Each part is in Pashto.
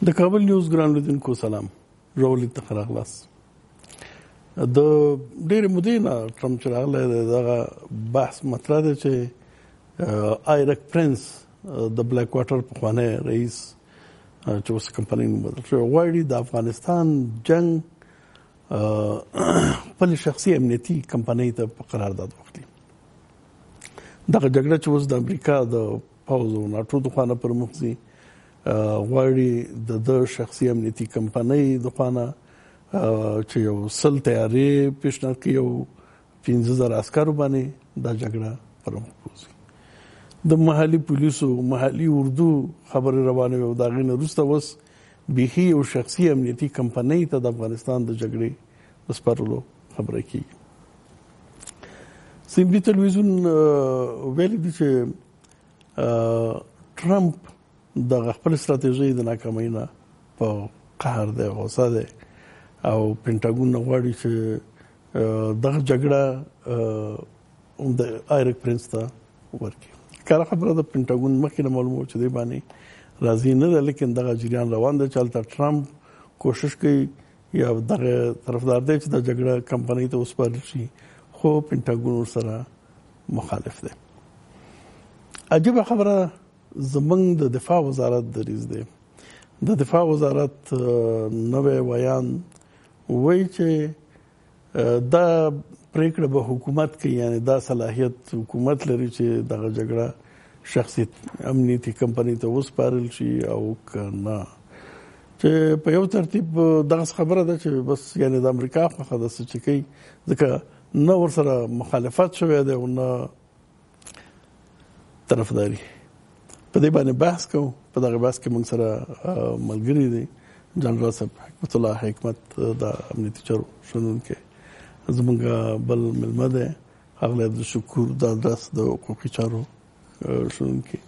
د کابل نیوز ګران لیدونکو سلام، راولید ته راغلاست. د ډېرې مودې نه ټرمپ چې راغلی دی دغه بحث مطرح دی چې آیرک پرنس د بلیک واټر پخوانی رئیس چې اوس کمپنۍ نوم بدل شوی غواړي د افغانستان جنګ خپل شخصي امنیتي کمپنۍ ته په قرارداد واخلي. دغه جګړه چې اوس د امریکا د پوځ او ناټو د خوا نه پر مخ ځي غواړي د شخصي امنیتي کمپنۍ د خوا نه چې یو 100 تیارې پیشنهاد کوي او 15,000 عسکرو باندې دا جګړه پر مخ بوځي. د محلي پولیسو محلي اردو خبرې روانې وي او د هغې نه وروسته اوس بیخي یو شخصي امنیتي کمپنۍ ته د افغانستان د جګړې د سپارلو خبره کېږي. سیمبي تلویزیون ویلي دي چې ټرمپ د خپل ستراتیژۍ د ناکامۍ نه په قهر دی، غوسه دی او پینټاګون نه غواړي چې دغه جګړه د آیرک پرنس ته ورکړي. کله خبره د پینټاګون مخکې نه معلومه چې دی باندې راضي نه ده، لیکن دغه جریان روان دی چې هلته ټرمپ کوشش کوي یا دغه طرفدار دی چې د جګړه کمپنۍ ته وسپارل شي، خو پینټاګون ورسره مخالف دی. عجیبه خبره زمونږ د دفاع وزارت دریځ دی. د دفاع وزارت نوی ویان وایي چې دا پریکړه به حکومت کوي، یعنی دا صلاحیت حکومت لري چې دغه جګړه شخصي امنیتي کمپنۍ ته وسپارل شي او که نه. چې په یو ترتیب دغه خبره ده چې بس یعنی د امریکا خوښه ده څه چې کوي، ځکه نه ورسره مخالفت شوی دی او نه طرفداري. په دې باندې بحث کوو. په دغه بحث کې موږ سره ملګري دي جنرال صاحب حکمت الله حکمت د امنیتي چارو شنونکی، زمونږ بل ملمه دی ښاغلی عبدالشکور د ادرس د حقوقي چارو شنونکی،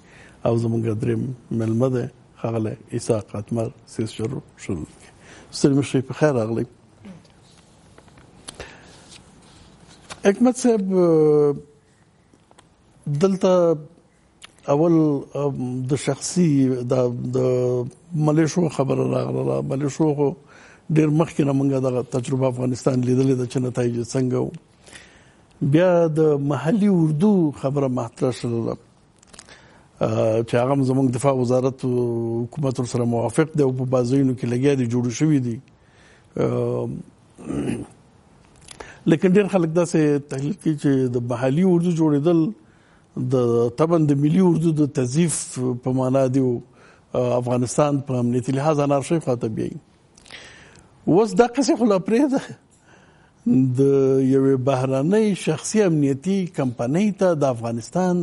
او زمونږ دریم ملمه دی ښاغلی اسحاق اتمر سیاسي چارو شنونکی. ستړي مه شئ، په خیر راغلی. حکمت صاحب دلته اول د شخصي د ملیشو خبره راغله. ملیشو خو ډېر مخکې نه موږ دغه تجربه افغانستان لیدلې ده چې نتایج څنګه و. بیا د محلي اردو خبره مطرح شوله چې هغه زموږ دفاع وزارت حکومت ورسره موافق دی او په بعض ځایونو کې لګیا دي، جوړ شوي دي. لیکن ډېر خلک داسې تحلیل کوي چې د محلي اردو جوړېدل د طبعا د ملي اردو د تضعیف په معنا دی او افغانستان په امنیتي لحاظ انارشۍ خواته بیایي. اوس دا قصې خو لا پرېږده، د یوې بهرنۍ شخصي امنیتي کمپنۍ ته د افغانستان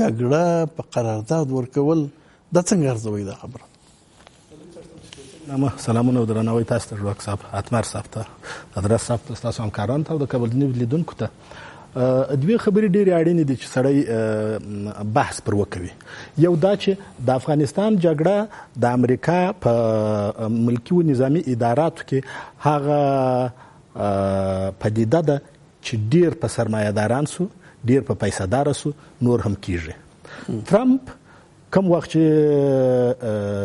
جګړه په قرارداد ورکول دا څنګه ارزوي دا خبره؟ سلامونه او درناوی تاسو ته ډاکټر صاحب اتمر صاحب ته ادرس صاحب ته تاسو همکارانو ته او د کابل نیوز لیدونکو ته. دوی خبرې ډېرې اړینې دي چې سړی بحث پر وکوي. یو دا چې د افغانستان جګړه د امریکا په ملکي و نظامي اداراتو کې هغه پدیده ده چې ډېر په سرمایه داران سو، ډېر په پیسه دار سو، نور هم کیږي. ټرمپ کوم وخت چې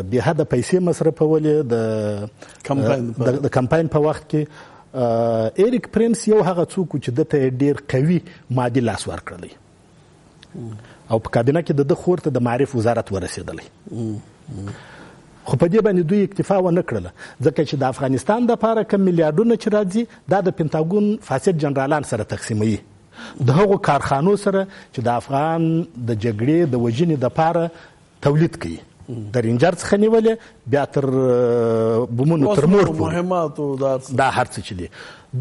بې حده پیسې مصرفولې د کمپاین په وخت کې ایریک پرنس یو هغه څوک چې دته ډیر قوي مادي لاس ورکړلی او په کابینه کې د خور ته د معرف وزارت ورسېدلی، خو په دې باندې دوی اکتفا ونه کړله ځکه چې د افغانستان دپاره کم میلیارډونه چې راځي دا د پنټاګون فاسد جنرالان سره تقسیموي، د هغو کارخانو سره چې د افغان د جګړې د وژنې دپاره تولید کوي، د رینجر څخه نیولې بیا تر بمونو تر مور مهماتو دا هر څه چې دي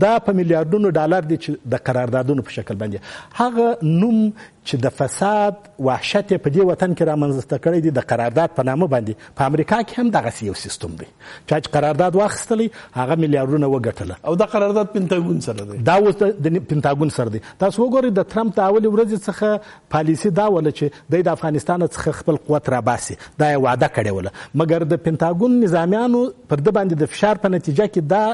دا په میلیارډونو ډالر دي چې د قراردادونو په شکل باندې هغه نوم چې د فساد وحشت په دې وطن کې رامنځته کړی دی د قرارداد په نامه باندې. په امریکا کې هم دغه یو سیستم دی چې قرارداد واخیستلی هغه میلیارډونه وګټله او دا قرارداد پنټاګون سره دی. دا اوس د پنټاګون سره دی. تاسو وګورئ د ټرمپ د اولې ورځې څخه پالیسي دا وله چې د افغانستان څخه خپل قوت راباسي، دا یې وعده کړې وله، مګر د پنټاګون نظامیانو پر د باندې د فشار په نتیجه کې دا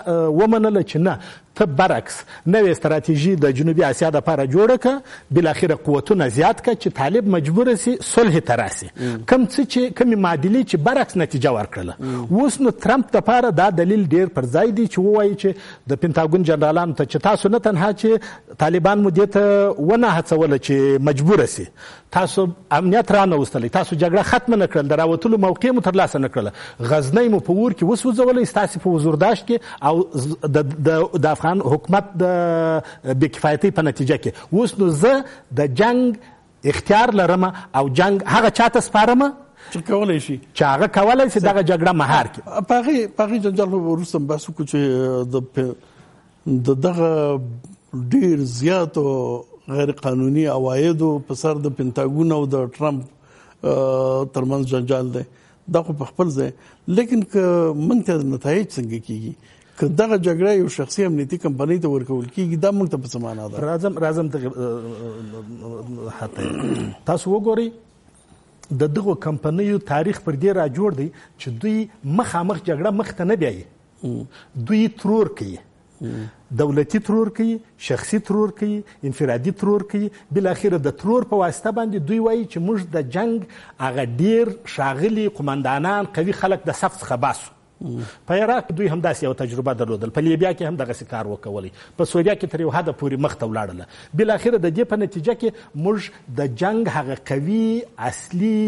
ومنله چې نه ته برعکس نوې استراتیژي د جنوبي اسیا دپاره جوړه کړه، بالاخره قوتونه زیات کړه چې طالب مجبوره سي صلح ته راسي. کومې معادلې چې برعکس نتیجه ورکړله. اوس نو ترامپ دپاره دا دلیل ډیر پر ځای دی چې ووایي چې د پنټاګون جنرالانو ته چې تاسو نه تنها چې طالبان مو دې ته ونه هڅوله چې مجبوره سي، تاسو امنیت را نه وستلی، تاسو جګړه ختمه نه کړل، د راوتلو موقع مو ترلاسه نه کړله، غزنی مو په اور کې وسوځولی، ستاسې په وزورداشت کې او د افغان حکومت د بېکفایتۍ په نتیجه کې. اوس نو زه د جنگ اختیار لرم او جنگ هغه چاته سپارم چې کولی شي چې دغه جګړه مهار کړي. په هغې جنجال وروسته بحث وکړو چې د دغه ډېر زیاتو غیر قانوني عوایدو په سر د پنټاګون او د ټرمپ ترمنځ جنجال دی. دا خو په خپل ځای، لیکن که موږ ته نتایج څنګه کیږي؟ که دغه جګړه یو شخصي امنیتي کمپنۍ ته ورکول کیږي، دا موږ ته په څه معنا ده؟ راځم تاسو وګورئ د دغو کمپنیو تاریخ پر دې را جوړ دی چې دوی مخامخ جګړه مخ ته نه بیایي، دوی ترور کوي، دولتي ترور کوي، شخصي ترور کوي، انفرادي ترور کوي. بالاخره د ترور په واسطه باندې دوی وایي چې موږ د جنگ هغه ډیر ښاغلي قمندانان قوي خلک د صف څخه باسو. په عراق دوی هم داسې یو تجربه درلودل، په لیبیا کې هم دغسې کار وکولی، په سوریه کې تر یو حده پورې مخ ته ولاړله. بالاخره د دې په نتیجه کې موږ د جنگ هغه قوي اصلي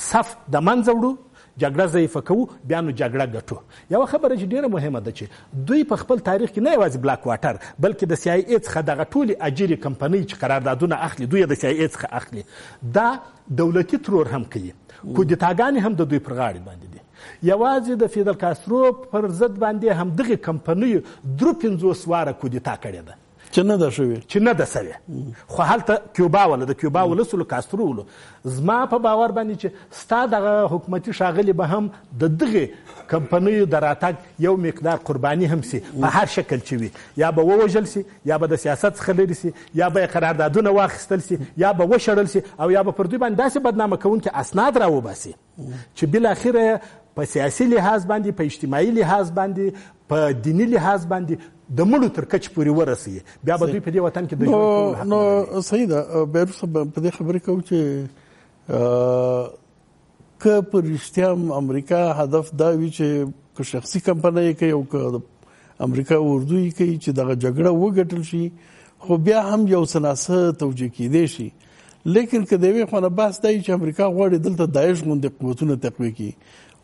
صف د منځه وړو، جګړه ضعیفه کوو، بیا نو جګړه ګټو. یوه خبره چې ډیره مهمه ده چې دوی په خپل تاریخ کې نه یوازې بلاک واټر بلکې د CIA څخه دغه ټولې اجیرې کمپنۍ چې قراردادونه اخلي دوی د CIA څخه اخلي، دا دولتي ترور هم کوي، کودتاګانې هم د دوی پر غاړې باندې دي. یوازې د فیدل کاسترو پر ضد باندې هم دغه کمپنیو 53 واره کودتا کړې ده چې نه ده شوې. خو هلته کیوبا ولا د کیوبا ولسو کاسترو ولو. زما په باور باندې چې ستا دغه حکومتي ښاغلي به هم د دغه کمپنیو د راتګ یو مقدار قرباني هم سي په هر شکل چې وي، یا به ووژل سي، یا به د سیاست څخه لرې سي، یا به قراردادونه واخیستل سي، یا به وشړل سي، او یا به پر دوی باندې داسې بدنامه کوونکي اسناد راوباسي چې بالاخره په سیاسي لحاظ باندې، په اجتماعي لحاظ باندې، په دینی لحاظ باندې د مړو تر کچ پورې ورسي. بیا به دوی په دې وطن کې د ژوند کولو نو صحیح ده. بیا وروسته په دې خبرې کوو چې که په رښتیا امریکا هدف دا وي چې که شخصي کمپنۍ کوي او که امریکا اردوی کوي چې دغه جګړه وګټل شي، خو بیا هم یو څه توجیه کیدی شي. لیکن که د یوې خوا نه بحث دی چې امریکا غواړي دلته داعش غوندې قوتونه تقویه کړي،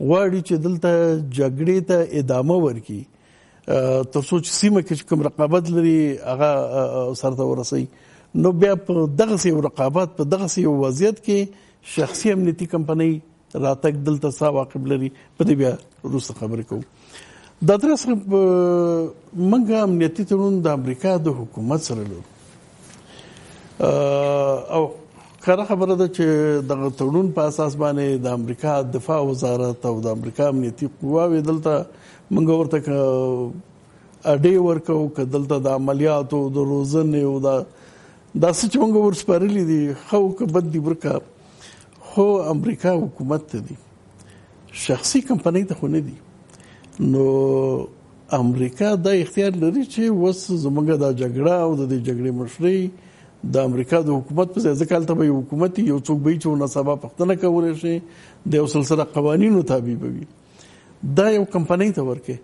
غواړي چې دلته جګړې ته ادامه ورکړي تر څو چې سیمه کې کوم رقابت لري هغه سرته ورسوي. نو بیا په دغسې یو رقابت، په دغسې یو وضعیت کې شخصي امنیتي کمپنۍ راتګ دلته څه عواقب لري، په دې بیا وروسته خبرې کوو. دا درس موږ امنیتي تړون د امریکا د حکومت سره لرو، او کله خبره ده چې دغه تړون په اساس باندې د امریکا دفاع وزارت او د امریکا امنیتي قواوې دلته موږ ورته اډې ورکو، که دلته د عملیاتو د روزنې او داسې چې موږ ورسپارلي دي، خو که بد دي ورکه، خو امریکا حکومت ته دي، شخصي کمپنۍ ته خو نه دي. نو امریکا دا اختیار لري چې اوس زموږ دا جګړه او د دې جګړې مشري د امریکا د حکومت په ځای ځکه به یو حکومت یو څوک به چې نصابه پښتنه کولی شي، د یو سلسله قوانینو تابع به دا یو کمپنۍ ته ورکې.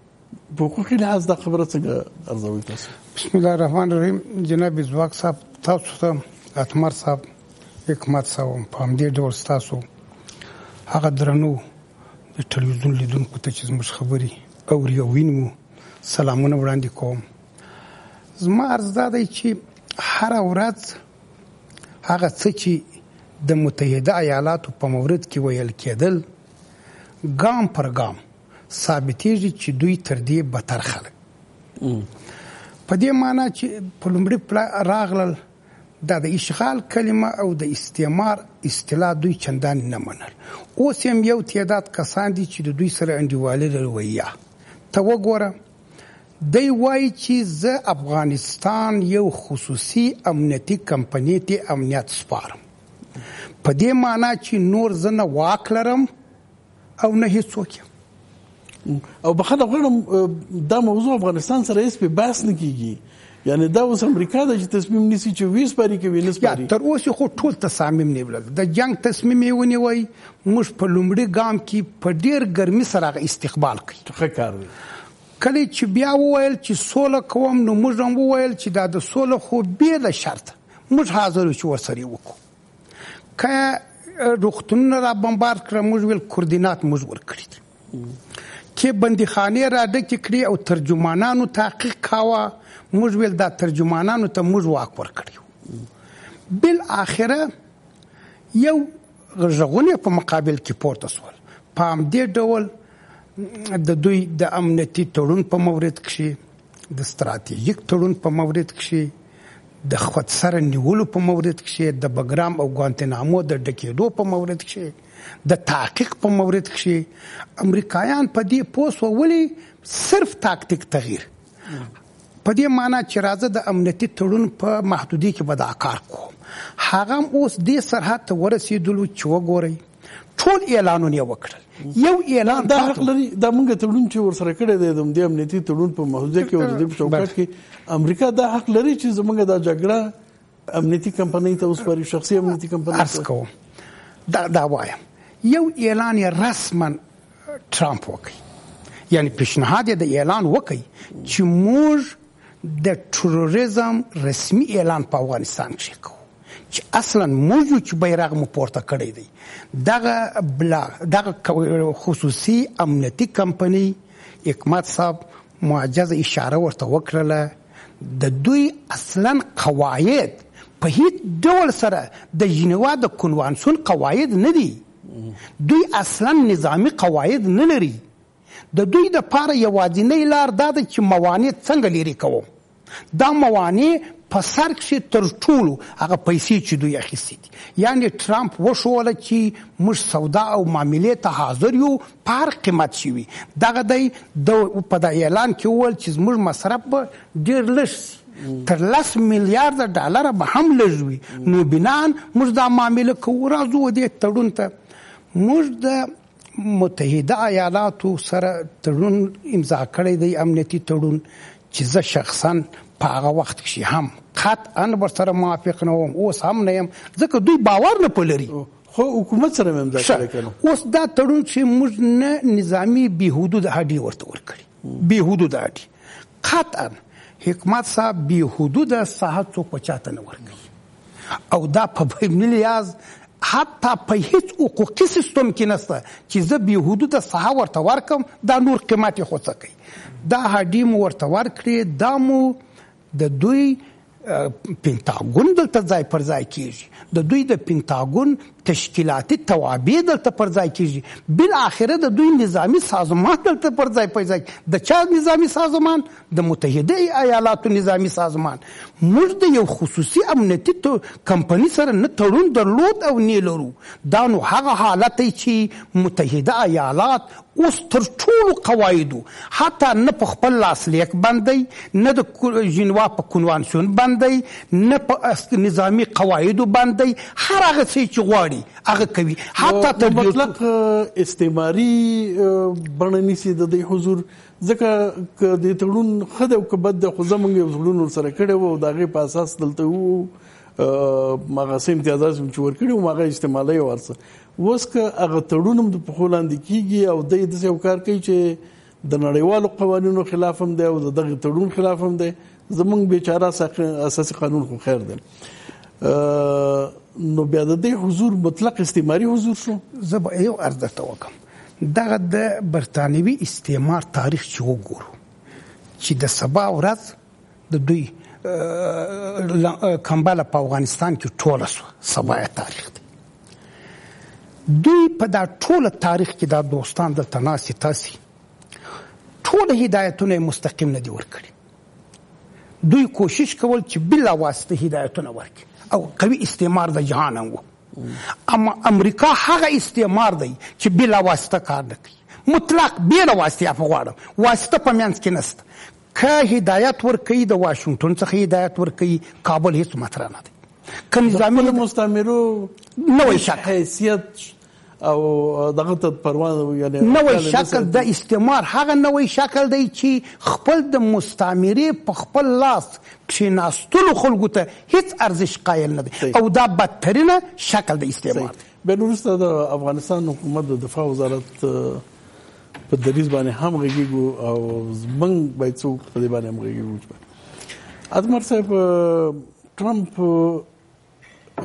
په حقوقي لحاظ دا خبره څنګه ارزوي تاسو؟ بسم الله الرحمن الرحیم. جناب ځواک صاحب، تاسو ته اتمر صاحب، حکمت صاحب، په همدې ډول ستاسو هغه درنو د ټلویزیون لیدونکو ته چې زموږ خبرې اوري او ویني سلامونه وړاندې کوم. زما عرض دا دی چې هر ورځ هغه څه چې د متحده ایالاتو په مورد کې ویل کېدل ګام پر ګام ثابتېږي چې دوی تر دې بدتر خلک په دې معنی چې په لومړي راغلل دا د اشغال کلمه او د استعمار اصطلاح دوی چندان نه منل. اوس هم یو تعداد کسان دي چې د دوی سره انډیوالي لري. ته وګوره، دی وایي چې زه افغانستان یو خصوصي امنیتي کمپنۍ ته امنیت سپارم، په دې معنی چې نور زه نه واک لرم او نه هیڅوک یم. او بخښنه غواړم دا موضوع افغانستان سره هیڅ په بحث نه کیږي، یعنی دا اوس امریکا د چې تصمیم نیسي چې ویس پاري کوي نه سپاري. تر اوسه خو ټول تصامیم نیولل د جنگ تصمیم یې ونیوي. موږ په لومړي ګام کې په ډیر ګرمي سره استقبال کوي. ښه کار دی. کله چې بیا وویل چې سوله کوم نو موږ هم وویل چې دا د سوله خو بې له شرط موږ حاضر چې ورسره وکړو. که روغتونونه را بمبار کړه موږ ویل کوردینات موږ ورکړي دي، کې بندیخانې را ډکې کړي او ترجمانانو تحقیق کاوه موږ ویل دا ترجمانانو ته موږ واک ورکړي. بالاخره یو غږونه په مقابل کې پورته سول. په همدې ډول د دوی د امنیتي تړون په مورد کې، د ستراتیژیک تړون په مورد کې، د خودسره نیولو په مورد کې، د بګرام او ګوانتنامو د ډکېدو په مورد کې، د تحقیق په مورد کې امریکایان په دې پوسو ولي صرف تاکتیک تغییر په دې معنی چې راځه د امنیتي تړون په محدودي کې به دا کار کوم. هغه اوس دې سرحد ته ورسېدلو چې وګورئ ټول اعلانونه یې وکړل. یو اعلان دا حق لري دا موږ تړون چې ورسره کړی دی د امنیتي تړون په محدوده کې او د دې په چوکاټ کې امریکا دا حق لري چې زموږ دا جګړه امنیتي کمپنۍ ته وسپاري، شخصي امنیتي کمپنۍ ارز کوم. دا وایم یو اعلان رسما ټرامپ وکړي، یعنی پیشنهاد د اعلان وکړي چې موږ د تروریزم رسمي اعلان په افغانستان کې کوو، چې اصلا موږ چې بیرغ مو پورته کړی دی. دغه خصوصي امنیتي کمپنۍ حکمت صاحب معجزه اشاره ورته وکړله، د دوی اصلا قواعد په هیڅ ډول سره د ژنیوا د کنوانسیون قواعد نه دي. دوی اصلا نظامی قواعد نه لري. د دوی د پاره یوازینۍ لار دا ده چې موانع څنګه لري کوم. دا موانع په سر کې تر ټولو هغه پیسې چې دوی اخیستي دي. یعنی ټرامپ وښوله چې موږ سودا او معاملې ته حاضر یو په هر قیمت شي وي. دغه دی په د اعلان کې وویل چې زموږ مصرف به ډېر لږ شي، تر 10 میلیارډ ډالر به هم لږ وي. نو بنان موږ دا معامله کوو. راځو دې تړون ته. موږ د متحده ایالاتو سره تړون امضا کړی دی، امنیتي تړون، چې زه شخصا په هغه وخت کې هم قطعا ورسره موافق نه وم، اوس هم نه یم، ځکه دوی باور نه پلري. خو حکومت سره امضا کړی کنه. اوس دا تړون چې موږ نه نظامی بې حدود هډي ورته ورکړي، بې حدود هډي. قطعا حکمت صاحب بې حدود ساحه څوک په چاته نه ورکړي، او دا په بین الیاز حتی په هیڅ حقوقي سیستم کې نشته چې زه بې حدود ساحه ورته ورکم، دا نور قیمت یې خو څه کوي. دا هډي مو ورته ورکړي، دا مو د دوی پینتاګون دلته ځای پر ځای کیږي، د دوی د پینتاګون تشکیلاتي توابع دلته پر ځای کیږي. بالاخره د دوی نظامی سازمان دلته پر ځای پر ځای. د چا نظامی سازمان؟ د متحده ایالاتو نظامی سازمان. موږ د یو خصوصي امنیتي کمپنۍ سره نه تړون درلود او نه لرو. دا نو هغه حالت دی چې متحده ایالات اوس تر ټولو قواعدو حتی نه په خپل لاسلیک باندې، نه د ژنیوا په کنوانسیون باندې، نه په نظامی قواعدو باندې، هر هغه څه چې غواړي هغه کوي. حتی تر مطلق استعماري بڼه نیسي د دې حضور. ځکه که د تړون ښه دی او که بد دی، خو زموږ یو تړون ورسره کړی وو او د هغې په اساس دلته وو هغه څه امتیازات چې ورکړي وو هغه استعمالوي ورسه. اوس که هغه تړون هم د پښو لاندې کېږي او دی داسې یو کار کوي چې د نړیوالو قوانینو خلاف هم دی او د دغه تړون خلاف هم دی، زموږ بیچاره اساسي قانون خو خیر دی، نو بیا د دې حضور مطلق استعماري حضور شو. زه به یو عرض درته وکړم، دغه د برتانوي استعمار تاریخ چې وګورو، چې د سبا ورځ د دوی کمباله په افغانستان کې ټوله شوه، سبا تاریخ دی. دوی په دا ټوله تاریخ کې دا دوستان دلته ناستي تاسي ټوله هدایتونه مستقیم نه دي ورکړي. دوی کوشش کول چې بلا واسطه هدایتونه ورکړي او قوي استعمار د جهان وو. اما امریکا هغه استعمار دی چې بلا واسطه کار نه کوي، مطلق بلا واسطه. افغانم واسطه په منځ کې نشته. که هدایت ورکوي د واشنگټن څخه هدایت ورکوي، کابل هیڅ مطرح نه دی. که نظامي مستعمرو نوې شک حیثیت او دغه ته پروا یعنی نوې شکل د استعمار هغه نوې شکل دی چې خپل د مستعمرې په خپل لاس کښېناستلو خلکو ته هیڅ ارزش قایل نه دی او دا بدترینه شکل د استعمار. بیا وروسته د افغانستان حکومت د دفاع وزارت په دریځ باندې هم غږیږو او موږ باید څوک په دې باندې هم غږیږو. اتمر صاحب، ټرمپ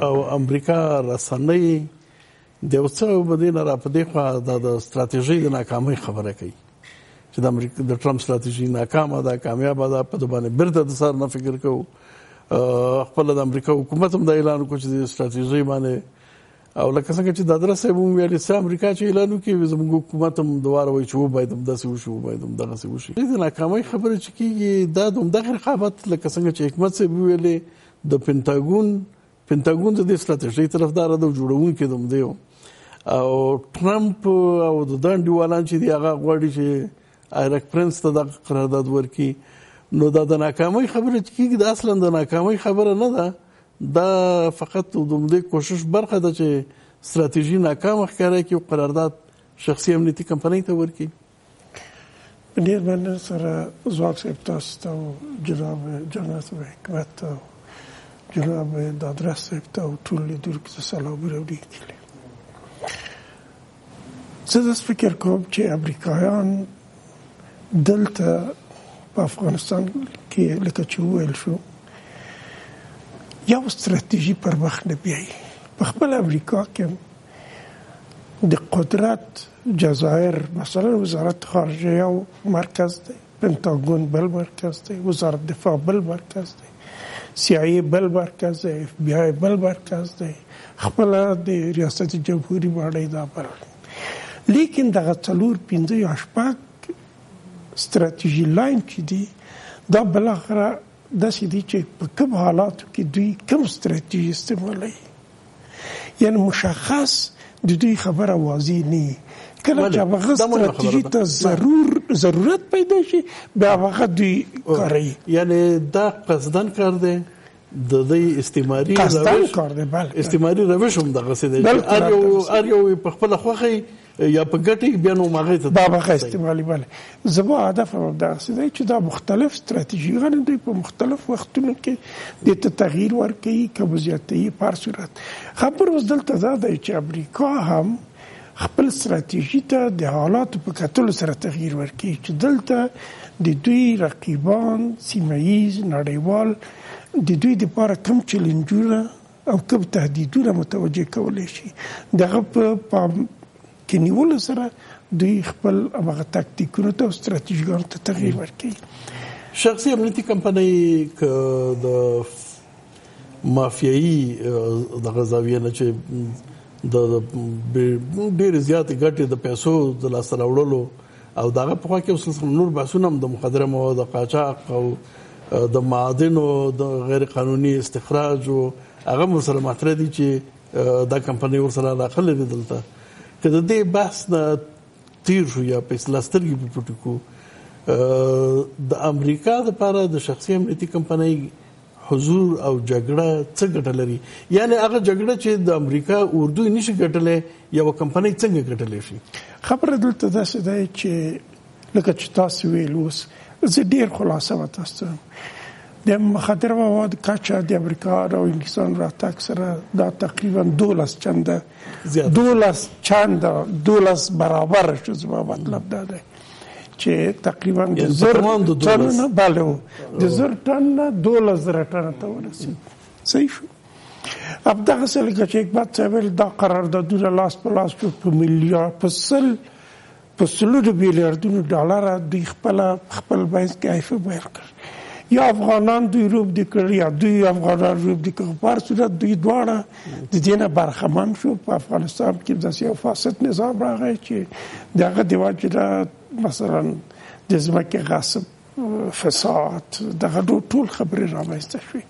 او امریکا رسنۍ د یو څه بدینه را په دې خوا د ستراتیژۍ د ناکامۍ خبره کوي چې د امریکا د ټرمپ ستراتیژي ناکامه ده، کامیابه ده، په دې باندې بیرته د سر نه فکر کوو. خپل د امریکا حکومت هم دا اعلان وکړ چې د ستراتیژۍ باندې او لکه څنګه چې د ادرس هم ویل چې امریکا چې اعلان وکړي زموږ حکومت هم دواره وایي چې باید هم داسې وشي، باید هم دغسې وشي. د ناکامۍ خبره چې کېږي دا د همدغه رقابت لکه څنګه چې حکمت صاحب ویلې د پینټاګون د دې ستراتیژۍ طرفدار ده او جوړونکی د همدې او ټرمپ او د انډیوالان چې دی هغه غواړي چې ایرک پرنس ته د قرارداد ورکړي. نو دا د ناکامۍ خبره چې کېږي دا اصلا د ناکامۍ خبره نه ده، دا فقط د همدې کوشش برخه ده چې ستراتیژي ناکامه ښکاره کړي او قرارداد شخصي امنیتي کمپنۍ ته ورکړي. په ډېر مننه سره ځواک صاحب تاسو ته او جناب جنرال صاحب حکمت او جناب دادرس صاحب ته او ټول لیدونکو ته سلامونه ولیږدي. زه داسې فکر کوم چې امریکایان دلته په افغانستان کې لکه چې وویل شو یو ستراتیژي پر مخ نه بیایي. په خپل امریکا کې د قدرت جزایر مثلا وزارت خارجه یو مرکز دی، پنتاګون بل مرکز دی، وزارت دفاع بل مرکز دی، CIA بل مرکز دی، FBI بل مرکز دی، خپل د ریاست جمهوریت باندې دا بل. لیکن دغه 4-5 یا 6 ستراتیژي لاین چې دي دا بلاخره داسې دي چې په کوم حالاتو کې دوی کوم ستراتیژي استعمالوي، یعنی مشخص د دوی خبره واضح نه. کله چې هغه ستراتیژي ته ضرورت پیدا شي بیا هغه دوی کوي. یعنی دا قصدن کار دی د دې استعماري روش هم دغه څه دی ار یو په خپل خوخي یا په ګټي بیا نو ماغه ته دا به استعمالي بل. زما هدف هم دا څه دی چې دا مختلف ستراتیژیونه دوی په مختلف وختونو کې د تغییر ورکړي کبوزیاتي په صورت خبر وز دلته دا دی چې امریکا هم خپل ستراتیژي ته د حالات په کتلو سره تغییر ورکړي چې دلته د دوی رقیبان سیمه‌یز نړیوال د دوی لپاره کوم چیلنجونه او کوم تهدیدونه متوجه کولای شي. دغه په کې نیول سره دوی خپل هغه تاکتیکونو ته او ستراتیژیانو ته تغییر ورکړي. شخصي امنیتي کمپنۍ که د مافیایي دغه زاویه نه چې د ډېرې زیاتې ګټې د پیسو د لاسته راوړلو او دغه په خوا کې اوس نور بحثونه هم د مخدره موادو قاچاق او د معادنو د غیر قانوني استخراج او هغه مسله مطرح دي چې دا کمپنۍ ورسره علاقه لري. دلته که د دې بحث نه تیر شو یا په اصطلاح سترګې په پټو کو د امریکا لپاره د شخصي امنیتي کمپنۍ حضور او جګړه څه ګټه لري؟ یعنی هغه جګړه چې د امریکا اردو نشي ګټلې یو کمپنۍ څنګه ګټلې شي؟ خبره دلته داسې ده چې لکه چې تاسو ویل اوس زه ډېر خلاصه و تاسو د مخدره مواد کچا د امریکا او انګلستان راتګ سره دا تقریبا 12 چنده 12 برابر شو. زما مطلب دا دی چې تقریبا د 1000 ټن بالو د 1000 ټن 12000 ټن ته ورسېد. صحیح شو. اب دغه څه لکه چې حکمت صاحب دا قراردادونه لاس په لاس په میلیارډ په سلو میلیارډونو ډالر دوی خپل باندې کیفه بیان کړ. یا افغانان دوی روپ دي کړی یا دوی افغانان روپ دي کړی. په صورت دوی دواړه د دې نه برخمن شو. په افغانستان کې داسې یو فاسد نظام راغی چې دغه د واجب مثلا د ځمکې غصب فساد دغه ټول خبرې رامنځته شوې.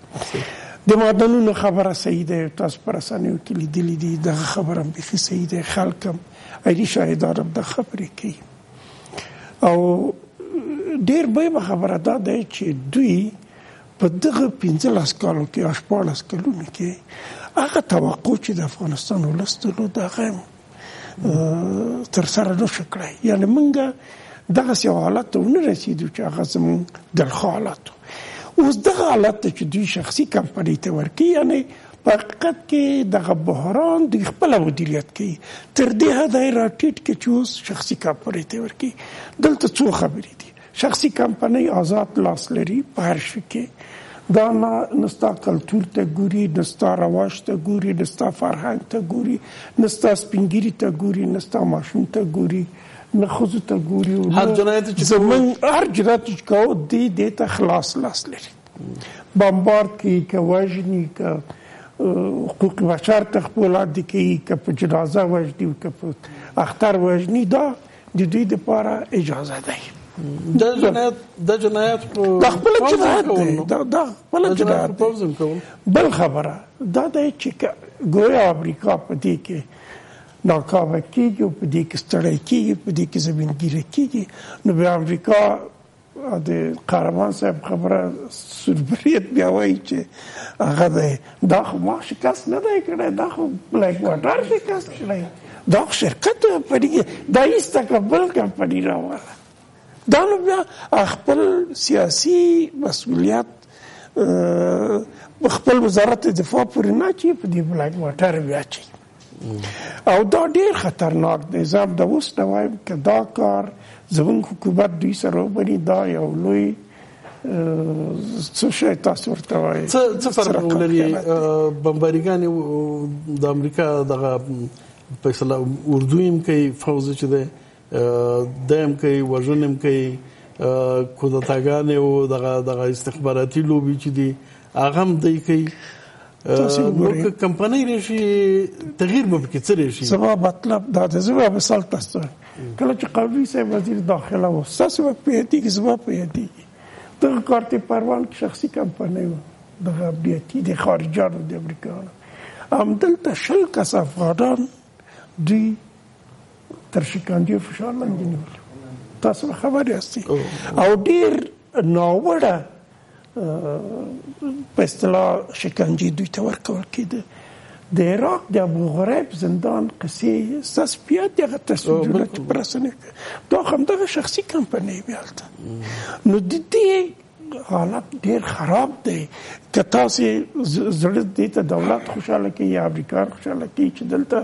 د معدنونو خبره صحیح ده، تاسو پر اسانیو کې لیدلې دي. دغه خبره هم بیخي صحیح ده. خلک هم اړي شاهدان هم د خبرې کوي او ډېر به خبره دا ده چې دوی په دغه 15 کالو کې 14 کلونو کې هغه توقع چې د افغانستان ولستلو دغه تر سره نشو کړی. یعنې موږ دغسې یو حالت ته ونه رسېدو چې هغه زموږ دلخواه حالت و. اوس دغه حالت ته چې دوی شخصي کمپنۍ ته ورکوي، یعنې په حقیقت کې دغه بحران دوی خپله مدیریت کوي. تر دې حده یې راټیټ کړي چې اوس شخصي کمپنۍ ته ورکوي. دلته څو خبرې دي. شخصي کمپنۍ آزاد لاس لري په هر شي کې. دا نه ستا کلتور ته ګوري، نه ستا رواج ته ګوري، نه ستا فرهنګ ته ګوري، نه ستا سپینګیري ته ګوري، نه ستا ماشوم ته ګوري، نه ښځو ته ګوري. هر جنایت چې زموږ هر جنایت چې کوو دې ته خلاص لاس لري. بمبارد کوي، که وژني، که حقوق بشر ته خپل وړاندې کوي، که په جنازه وژني، که په اختر وژني، دا د دوی دپاره اجازه ده. دا جنایت دا خپل جنایت دی. دا خپل جنایت دی. بل خبره دا ده چې ګویا امریکا په دې کې ناکامه کېږي او په دې کې ستړی کېږي، په دې کې زمینګیره کېږي، نو بیا امریکا د قهرمان صاحب خبره سوربریت بیا وایي چې هغه دی دا خو ما شکست نه دی کړی، دا خو بلیک واټر شکست کړی، دا خو شرکت په دا ایسته که بل کمپني راواله. دا نو بیا خپل سیاسي مسؤلیت خپل وزارت دفاع پورې نه اچوي، په دې بلیک واټر بیا اچوي. او دا ډېر خطرناک دی. زه هم د اوس نه وایم که دا کار زموږ حکومت دوی سره وبني، دا یو لوی څه شی تاسو ورته وایي څه فرق ولري. بمباریګانې د امریکا دغه په اصطلاح اردو هم کوي، فوز چې دی دیم کوي، وژنې هم کوي، کودتاګانې او دغه استخباراتي لوبې چې دي هغه هم دی کوي. نو که کمپنۍ راشي تغییر به پکې څه راشي؟ زما مطلب دا دی. زه به مثال تاسو کله چې قومي صاحب وزیر داخله و، ستاسو به په یادېږي، زما په یادېږي دغه کارت پروان کې شخصي کمپنۍ و، دغه امنیتي د خارجیانو د امریکایانو. همدلته 20 کس افغانان دوی تر شکنجې فشار لاندې نیولي. تاسو به خبر یاستئ. او ډېر ناوړه په اصطلاح شکنجې دوی ته ورکول کېده. د عراق د ابو غریب زندان قصې ستاسو په یاد دي، هغه تصویرونه چې په رسنیو کې دا همدغه شخصي کمپنۍ وې هلته. نو د دې حالت ډېر خراب دی. که تاسې زړه دې ته دولت خوشحاله کوي یا امریکایان خوشحاله کوي چې دلته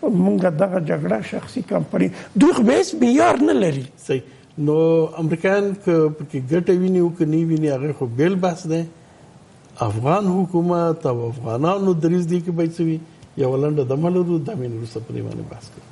مونږ دغه جګړه شخصي کمپنۍ دوی خو به هېڅ معیار نه لري. صحیح. نو امریکایان که پکې ګټه ویني او که نه ویني هغه خو بیل بحث دی. افغان حکومت او افغانانو دریځ دی کې باید څه وي، یوه لنډه دمه لرو، دا مې وروسته په دې باندې بحث کوو.